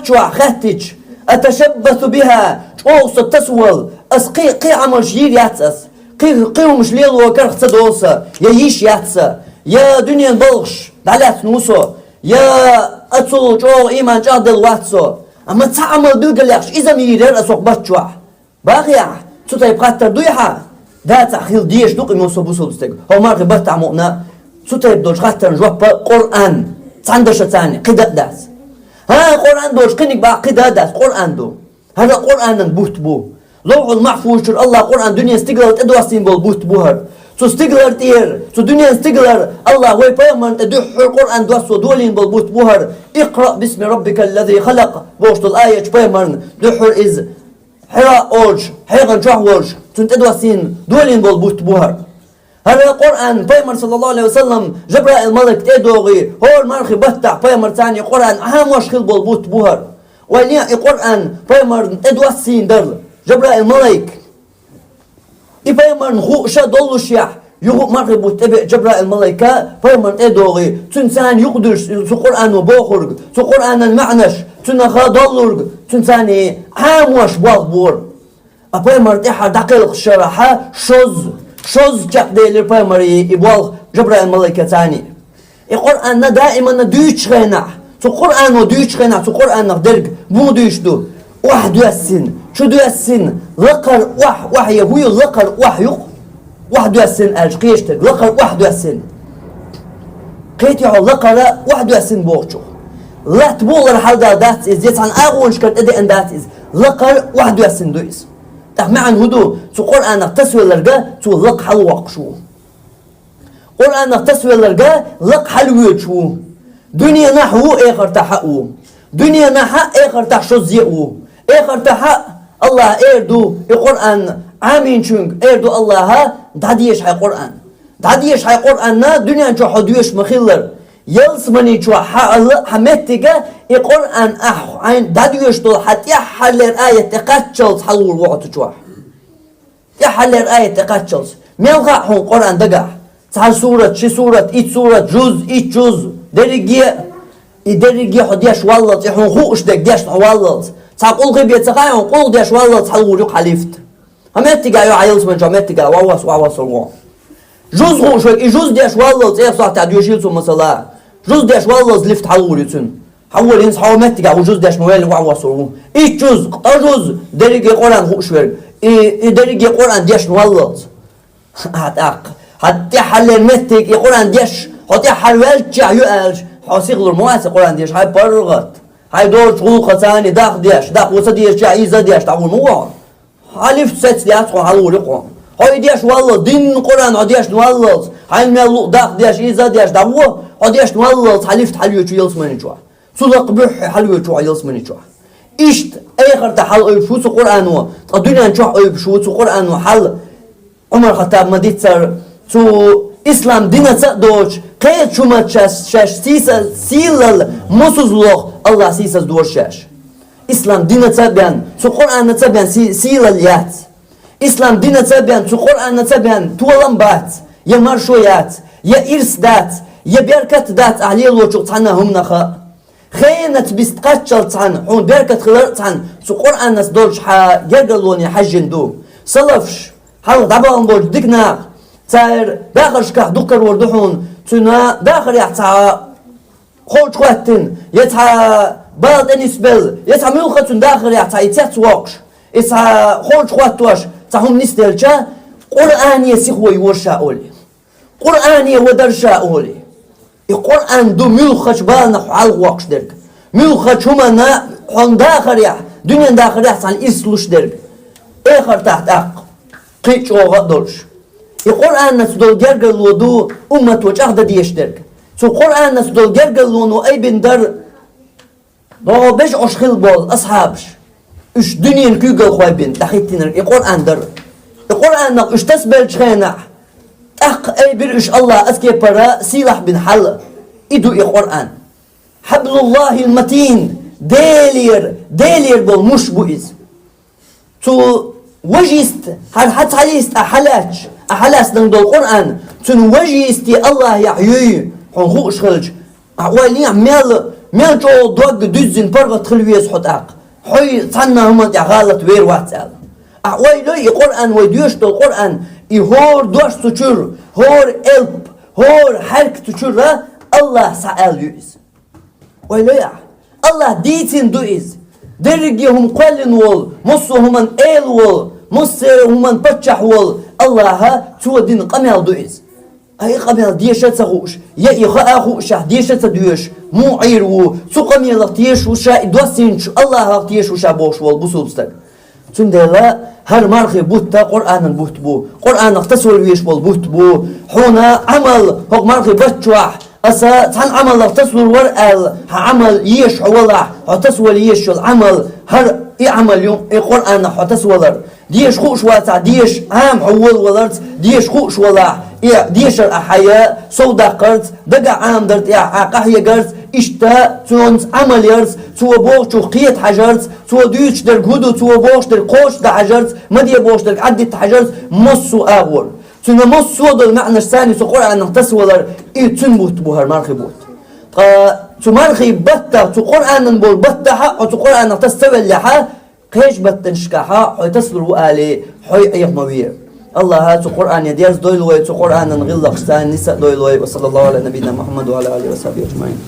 باتشوا خاتج أتشبث بها أوص تسول أس قي عمل شير ياتس قي مش ليلو وكرخ تدوسا يعيش ياتسا يا دنيا بلغش دعلات نوسو يا أتصل جو إيمان جادل واتسو أما تعمل بالقلاش إذا ميرر أسوق باتشوا باقي سوتا يبقى دويها ده تأخيل ديش دوق يموسو بوسو بستيق هو مارك بطع مؤنا سوتا يبدوش خاتر جواب قرآن تعندش تاني قداء داس ها قرآن دوش قنك بقى قداء داس قرآن دو هذا قرآن بوت بو لوح المحفوظ الله قرآن دنيا استقلال تدواسين بول بوت بوهر سو استقلال تير سو دنيا استقلال الله ويبايمان تدوح القرآن دواسو دولين بول بوت بوهر اقرأ باسم ربك الذي خلق بوشت الآية بايمان دوحر إز حراء أوج حيغن جوهوج تدواسين دولين بول بوت بوهر هذا القرآن بايمر صلى الله عليه وسلم جبرائيل الملك تدوغي هو المرخي بتع بايمر ثاني قرآن أهم وشخل بول بوت بوهر وليا القرآن بايمر تدواسين در جبرائيل الملك بايمر نخو شادولو شيح يغو مرخي بوتبع جبرائيل الملكة بايمر تدوغي تنسان يقدرش سو قرآن وبوخرج سو قرآن المعنش تنخا دولورج تنساني أهم وش بور بايمر تحر دقيق الشرحة شوز جاك ديلر بايمري يبوال جبرائيل الملكة تاني القرآن دائما دويتش غينا سو قرآن ودويتش غينا سو قرآن درج بو دويتش دو واحد يسن شو دو يسن لقر واح يهوي لقر واحد يسن أج قيشتك لقر واحد يسن قيتي على لقر واحد يسن بوغشو لا تبولر حدا دات إز يتعن أغونش كرت إدي أن دات إز لقر واحد يسن دويس معن هدو سو قرآن تسوي لرجا سو لق حلوق شو قرآن تسوي لرجا لق حلوة شو دنيا نحو آخر تحقو دنيا نحق آخر تحشو زيقو آخر تحق الله إردو القرآن عامين شونك إردو الله دعديش حي قرآن دعديش حي قرآن نا دنيا نشو حدويش مخيلر يلسمني شو حمتك القرآن عين داديوش طول حتى يحلر آية تقاتشلز حلول وقت شو يحلر آية تقاتشلز ميلغا هون قرآن دقع تعال سورة شي سورة إيت سورة جزء درجي حديش والله يحون خوش دك ديش والله تعال قول غيب يتقايون قول ديش والله حلول يق حليفت همتك أيو عيلس من جمتك واواس الوان جزء خوش جزء ديش والله إيه صح تعديوش يلسو مثلا جزء ديش والله زلفت حلول يتسن حول ينس حوامتك أو جزء داش موال وعوصلوا إيه جزء جزء درجة قرآن خوش ورق إيه درجة قرآن داش نولد حتى حل متك قرآن داش حتى حلوال جايوالج حاسيغلر مواسي قرآن داش هاي برغت هاي دور شغل ثاني داخ داخ وصديش جايزة داش تعول موال حلف ست داش حلول قرآن هاي داش والله دين قرآن داش نولد هاي مال داخ داش إيزة داش دعوة داش نولد حلفت حلوة شو يلسمني جوا سوق بح حلوة شو عيلس مني شو إيشت آخر تحل شو القرآن و الدنيا نشوف شو القرآن وحل عمر خطاب مديت صار شو إسلام دينا تدوش قيد شو ما شاش سيل مسوزلوخ الله سيسas دور شاش إسلام دينا تبين شو القرآن تبين سيل اليات إسلام دينا تبين شو القرآن تبين تولم بات يا مرشويات يا إرس دات يا بركة دات عليه لوجو تعناهم نخا خينة بيستقاتشل تان هون بركة خلال تان سو قرآن ناس دولش جرجلوني حجن دو صلفش حال دبان دول دقنا تاير داخل شكاح دكر وردحون تنا داخل يحتى خوش خواتن يتحى بلد انسبل يتحى ملختن داخل يحتى يتحت واقش يتحى خوش خواتوش تهم نستيلشا قرآن يسيخوي ورشا أولي قرآن يودرشا أولي القرآن دو ملخش بالنا حال واقش درك ملخش هما نا حن داخل يح دنيا داخل يح عن إسلوش درك آخر تحت قيتش وغدرش القرآن نسدول جرجل ودو أمة وجه ديش درك سو القرآن نسدول جرجل ونو أي بندر دو بيش أشخيل بول أصحابش إش دنيا كيجل خوي بين تحيتين القرآن در القرآن نق إش تسبل شخينح أي برش الله أذكي برا سلاح بن حل إدو القرآن حبل الله المتين ديلير بول مش بوئز تو وجيست هل حتى عليست أحلاس دو القرآن تن وجيستي الله يحيي حنخوش خلج أولي ميان جو دوغ دوزين برغت خلويس حتاق حي تصنع هم غلط وير واتسال ويلو القرآن ويديوش القرآن يهور دوش تشر هور إلب هور حرك تشر الله سأل يوز ويلو يا الله ديتين دويز درجهم قلن وول مصهم إل وول مصهم بتشح وول الله تو دين قميل دويز أي قميل ديشة تغوش يا إخاء أخوش ديشة تدوش مو عيرو تو قميل تيش وشا دوسينش الله تيش وشا بوش وول بسوبستك تندلا هر مرخي بوتا قرآن بوت بو قرآن اختصر ويش بول بوت بو حونا عمل هو مرخي بتشوح أسا تحن عمل اختصر ورقل عمل يش ولا اختصر يش العمل هر يعمل يوم القرآن اختصر ديش خوش واتع ديش عام حول ولرت ديش خوش ولا ديش الأحياء صودا قرت دقا عام درت قحية قرت إشتا تونس عمل يرس تو بوش وقيت حجرت تو ديش در قدو تو بوش در قوش در حجرت مدي بوش در عدت حجرت مصو آور تنا مصو دل معنى الثاني سو قرآن اختصر إيه تنبوت بوهر مرخي بوت تو مرخي بطة تو قرآن بول بطة و تو قرآن اختصر اللحا قيش بتنشكحا حي تصلوا آلي حي أيه موير الله هاتو قرآن يديرز دويلوي تو قرآن نغلق ستان نساء دويلوي وصلى الله على نبينا محمد وعلى آله وصحبه أجمعين